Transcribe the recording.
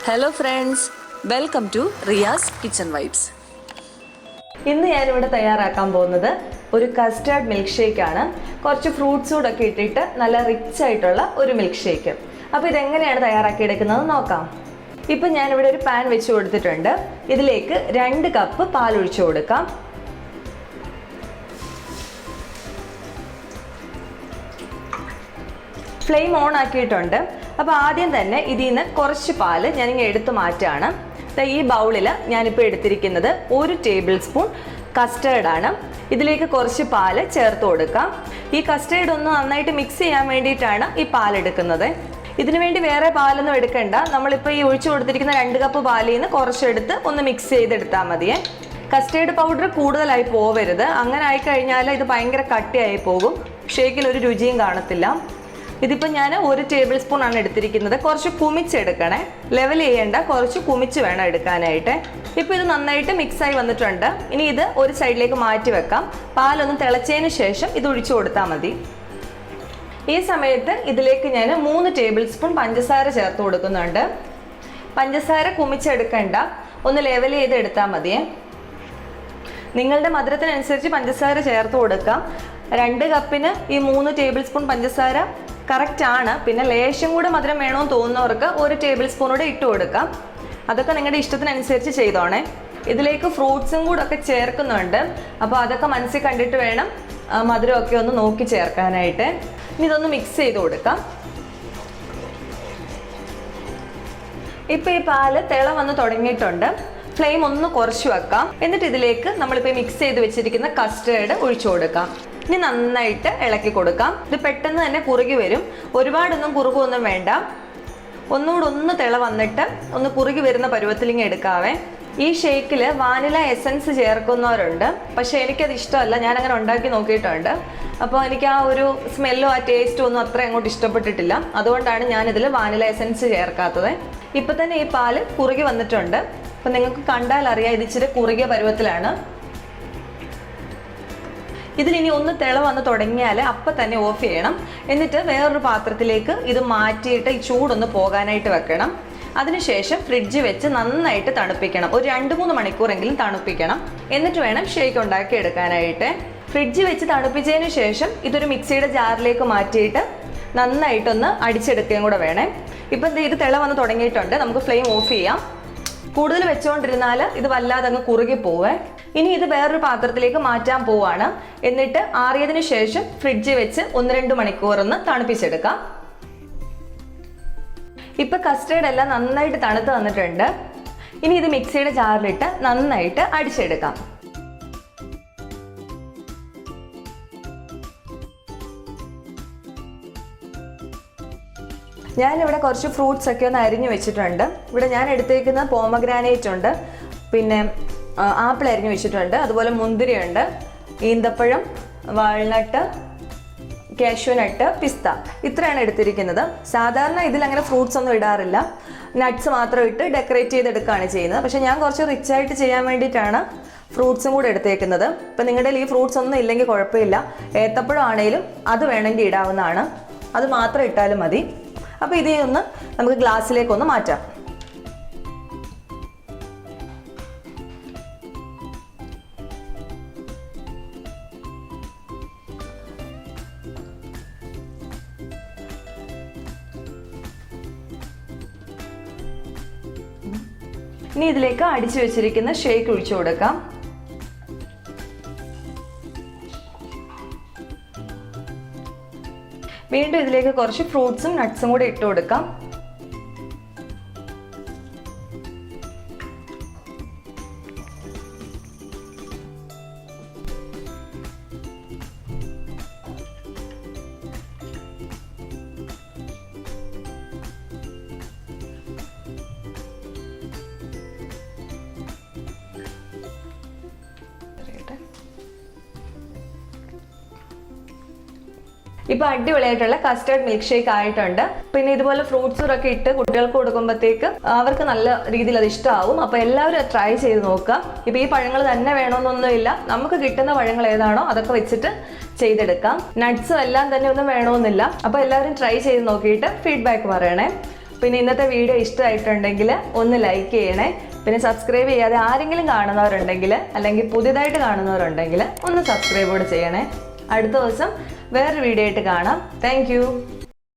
Hello friends, welcome to Riyas kitchen vibes. ഇന്ന് ഞാനിവിടെ തയ്യാറാക്കാൻ പോകുന്നത് ഒരു കസ്റ്റേർഡ് മിൽക്ക് ഷേക്കാണ്. കുറച്ച് ഫ്രൂട്ട്സ് കൂടൊക്കെ ഇട്ടിട്ട് നല്ല റിച്ച് ആയിട്ടുള്ള ഒരു മിൽക്ക് ഷേക്ക്. അപ്പോൾ ഇതെങ്ങനെയാണ് തയ്യാറാക്കിയെടുക്കുന്നത് നോക്കാം. ഇപ്പം ഞാനിവിടെ ഒരു പാൻ വെച്ച് കൊടുത്തിട്ടുണ്ട്. ഇതിലേക്ക് 2 കപ്പ് പാൽ ഒഴിച്ചു കൊടുക്കാം. ഫ്ലെയിം ഓൺ ആക്കിയിട്ടുണ്ട്. അപ്പോൾ ആദ്യം തന്നെ ഇതിൽ നിന്ന് കുറച്ച് പാല് ഞാനിങ്ങനെ എടുത്ത് മാറ്റുകയാണ്. ഈ ബൗളിൽ ഞാനിപ്പോൾ എടുത്തിരിക്കുന്നത് 1 ടേബിൾ സ്പൂൺ കസ്റ്റേർഡാണ്. ഇതിലേക്ക് കുറച്ച് പാല് ചേർത്ത് കൊടുക്കാം. ഈ കസ്റ്റേർഡ് ഒന്ന് നന്നായിട്ട് മിക്സ് ചെയ്യാൻ വേണ്ടിയിട്ടാണ് ഈ പാലെടുക്കുന്നത്. ഇതിനു വേണ്ടി വേറെ പാലൊന്നും എടുക്കണ്ട. നമ്മളിപ്പോൾ ഈ ഒഴിച്ചു കൊടുത്തിരിക്കുന്ന 2 കപ്പ് പാലിൽ നിന്ന് കുറച്ചെടുത്ത് ഒന്ന് മിക്സ് ചെയ്തെടുത്താൽ മതിയേ. കസ്റ്റേർഡ് പൗഡർ കൂടുതലായി പോവരുത്. അങ്ങനെ ആയിക്കഴിഞ്ഞാൽ ഇത് ഭയങ്കര കട്ടിയായി പോകും, ഷേക്കിൽ ഒരു രുചിയും കാണത്തില്ല. ഇതിപ്പോൾ ഞാൻ 1 ടേബിൾ സ്പൂൺ ആണ് എടുത്തിരിക്കുന്നത്. കുറച്ച് കുമിച്ചെടുക്കണേ, ലെവൽ ചെയ്യേണ്ട, കുറച്ച് കുമിച്ച് വേണം എടുക്കാനായിട്ട്. ഇപ്പോൾ ഇത് നന്നായിട്ട് മിക്സായി വന്നിട്ടുണ്ട്. ഇനി ഇത് ഒരു സൈഡിലേക്ക് മാറ്റി വെക്കാം. പാലൊന്ന് തിളച്ചതിന് ശേഷം ഇത് ഒഴിച്ചു കൊടുത്താൽ മതി. ഈ സമയത്ത് ഇതിലേക്ക് ഞാൻ 3 ടേബിൾ സ്പൂൺ പഞ്ചസാര ചേർത്ത് കൊടുക്കുന്നുണ്ട്. പഞ്ചസാര കുമിച്ചെടുക്കണ്ട, ഒന്ന് ലെവൽ ചെയ്ത് എടുത്താൽ മതിയേ. നിങ്ങളുടെ മധുരത്തിനനുസരിച്ച് പഞ്ചസാര ചേർത്ത് കൊടുക്കാം. 2 കപ്പിന് ഈ 3 ടേബിൾ സ്പൂൺ പഞ്ചസാര കറക്റ്റ് ആണ്. പിന്നെ ലേശം കൂടെ മധുരം വേണമെന്ന് തോന്നുന്നവർക്ക് 1 ടേബിൾ സ്പൂൺ കൂടെ ഇട്ട് കൊടുക്കാം. അതൊക്കെ നിങ്ങളുടെ ഇഷ്ടത്തിനനുസരിച്ച് ചെയ്തോണേ. ഇതിലേക്ക് ഫ്രൂട്ട്സും കൂടെ ഒക്കെ ചേർക്കുന്നുണ്ട്. അപ്പോൾ അതൊക്കെ മനസ്സിൽ കണ്ടിട്ട് വേണം മധുരമൊക്കെ ഒന്ന് നോക്കി ചേർക്കാനായിട്ട്. ഇനി ഇതൊന്ന് മിക്സ് ചെയ്ത് കൊടുക്കാം. ഇപ്പോൾ ഈ പാല് തിള വന്ന് തുടങ്ങിയിട്ടുണ്ട്. ഫ്ലെയിം ഒന്ന് കുറച്ച് വെക്കാം. എന്നിട്ട് ഇതിലേക്ക് നമ്മളിപ്പോൾ മിക്സ് ചെയ്ത് വെച്ചിരിക്കുന്ന കസ്റ്റേർഡ് ഒഴിച്ചു കൊടുക്കാം. ഇനി നന്നായിട്ട് ഇളക്കി കൊടുക്കാം. ഇത് പെട്ടെന്ന് തന്നെ കുറുകി വരും. ഒരുപാടൊന്നും കുറുകൊന്നും വേണ്ട. ഒന്നുകൂടെ ഒന്ന് തിള വന്നിട്ട് ഒന്ന് കുറുകി വരുന്ന പരുവത്തിലിങ്ങനെ എടുക്കാവേ. ഈ ഷേക്കിൽ വാനില എസൻസ് ചേർക്കുന്നവരുണ്ട്, പക്ഷെ എനിക്കത് ഇഷ്ടമല്ല. ഞാനങ്ങനെ ഉണ്ടാക്കി നോക്കിയിട്ടുണ്ട്. അപ്പോൾ എനിക്ക് ആ ഒരു സ്മെല്ലോ ആ ടേസ്റ്റും ഒന്നും അത്ര അങ്ങോട്ട് ഇഷ്ടപ്പെട്ടിട്ടില്ല. അതുകൊണ്ടാണ് ഞാനിതിൽ വാനില എസൻസ് ചേർക്കാത്തത്. ഇപ്പം തന്നെ ഈ പാല് കുറുകി വന്നിട്ടുണ്ട്. അപ്പം നിങ്ങൾക്ക് കണ്ടാൽ അറിയാം ഇത് ഇച്ചിരി കുറുകിയ പരുവത്തിലാണ്. ഇതിലിനി ഒന്ന് തിള വന്ന് തുടങ്ങിയാൽ അപ്പം തന്നെ ഓഫ് ചെയ്യണം. എന്നിട്ട് വേറൊരു പാത്രത്തിലേക്ക് ഇത് മാറ്റിയിട്ട് ഈ ചൂടൊന്ന് പോകാനായിട്ട് വെക്കണം. അതിനുശേഷം ഫ്രിഡ്ജ് വെച്ച് നന്നായിട്ട് തണുപ്പിക്കണം. ഒരു 2-3 മണിക്കൂറെങ്കിലും തണുപ്പിക്കണം. എന്നിട്ട് വേണം ഷേക്ക് ഉണ്ടാക്കി എടുക്കാനായിട്ട്. ഫ്രിഡ്ജ് വെച്ച് തണുപ്പിച്ചതിന് ശേഷം ഇതൊരു മിക്സിയുടെ ജാറിലേക്ക് മാറ്റിയിട്ട് നന്നായിട്ടൊന്ന് അടിച്ചെടുക്കുകയും കൂടെ വേണേ. ഇപ്പം ഇത് തിള വന്ന് തുടങ്ങിയിട്ടുണ്ട്. നമുക്ക് ഫ്ലെയിം ഓഫ് ചെയ്യാം. കൂടുതൽ വെച്ചുകൊണ്ടിരുന്നാൽ ഇത് വല്ലാതെ അങ്ങ് കുറുകി പോവേ. ഇനി ഇത് വേറൊരു പാത്രത്തിലേക്ക് മാറ്റാൻ പോവാണ്. എന്നിട്ട് ആറിയതിനു ശേഷം ഫ്രിഡ്ജിൽ വെച്ച് 1-2 മണിക്കൂറൊന്ന് തണുപ്പിച്ചെടുക്കാം. ഇപ്പൊ കസ്റ്റേർഡ് എല്ലാം നന്നായിട്ട് തണുത്ത് വന്നിട്ടുണ്ട്. ഇനി ഇത് മിക്സിയുടെ ജാറിലിട്ട് നന്നായിട്ട് അടിച്ചെടുക്കാം. ഞാനിവിടെ കുറച്ച് ഫ്രൂട്ട്സ് ഒക്കെ ഒന്ന് അരിഞ്ഞു വെച്ചിട്ടുണ്ട്. ഇവിടെ ഞാൻ എടുത്തേക്കുന്ന പോമഗ്രാനൈറ്റ് ഉണ്ട്, പിന്നെ ആപ്പിൾ അരിഞ്ഞു വെച്ചിട്ടുണ്ട്, അതുപോലെ മുന്തിരിയുണ്ട്, ഈന്തപ്പഴം, വാൾനട്ട്, കാഷ്യൂനട്ട്, പിസ്ത, ഇത്രയാണ് എടുത്തിരിക്കുന്നത്. സാധാരണ ഇതിലങ്ങനെ ഫ്രൂട്ട്സ് ഒന്നും ഇടാറില്ല, നട്ട്സ് മാത്രം ഇട്ട് ഡെക്കറേറ്റ് ചെയ്തെടുക്കുകയാണ് ചെയ്യുന്നത്. പക്ഷേ ഞാൻ കുറച്ച് റിച്ച് ആയിട്ട് ചെയ്യാൻ വേണ്ടിയിട്ടാണ് ഫ്രൂട്ട്സും കൂടെ എടുത്തേക്കുന്നത്. ഇപ്പം നിങ്ങളുടെ ഈ ഫ്രൂട്ട്സ് ഒന്നും ഇല്ലെങ്കിൽ കുഴപ്പമില്ല. ഏത്തപ്പഴം ആണെങ്കിലും അത് വേണമെങ്കിൽ ഇടാവുന്നതാണ്. അത് മാത്രം ഇട്ടാലും മതി. അപ്പോൾ ഇതിൽ ഒന്ന് നമുക്ക് ഗ്ലാസ്സിലേക്കൊന്ന് മാറ്റാം. ഇനി ഇതിലേക്ക് അടിച്ചു വെച്ചിരിക്കുന്ന ഷേക്ക് ഒഴിച്ചു കൊടുക്കാം. വീണ്ടും ഇതിലേക്ക് കുറച്ച് ഫ്രൂട്ട്സും നട്ട്സും കൂടെ ഇട്ട് കൊടുക്കാം. ഇപ്പോൾ അടിപൊളിയായിട്ടുള്ള കസ്റ്റേർഡ് മിൽക്ക് ഷേക്ക് ആയിട്ടുണ്ട്. പിന്നെ ഇതുപോലെ ഫ്രൂട്ട്സൊക്കെ ഇട്ട് കുട്ടികൾക്ക് കൊടുക്കുമ്പോഴത്തേക്ക് അവർക്ക് നല്ല രീതിയിൽ അത് ഇഷ്ടമാവും. അപ്പോൾ എല്ലാവരും ട്രൈ ചെയ്ത് നോക്കുക. ഇപ്പോൾ ഈ പഴങ്ങൾ തന്നെ വേണമെന്നൊന്നുമില്ല, നമുക്ക് കിട്ടുന്ന പഴങ്ങൾ ഏതാണോ അതൊക്കെ വെച്ചിട്ട് ചെയ്തെടുക്കാം. നട്ട്സും എല്ലാം തന്നെ ഒന്നും വേണമെന്നില്ല. അപ്പോൾ എല്ലാവരും ട്രൈ ചെയ്ത് നോക്കിയിട്ട് ഫീഡ്ബാക്ക് പറയണേ. പിന്നെ ഇന്നത്തെ വീഡിയോ ഇഷ്ടമായിട്ടുണ്ടെങ്കിൽ ഒന്ന് ലൈക്ക് ചെയ്യണേ. പിന്നെ സബ്സ്ക്രൈബ് ചെയ്യാതെ ആരെങ്കിലും കാണുന്നവരുണ്ടെങ്കിൽ അല്ലെങ്കിൽ പുതിയതായിട്ട് കാണുന്നവരുണ്ടെങ്കിൽ ഒന്ന് സബ്സ്ക്രൈബ് കൂടെ ചെയ്യണേ. അടുത്ത ദിവസം വേറൊരു വീഡിയോ ആയിട്ട് കാണാം. താങ്ക്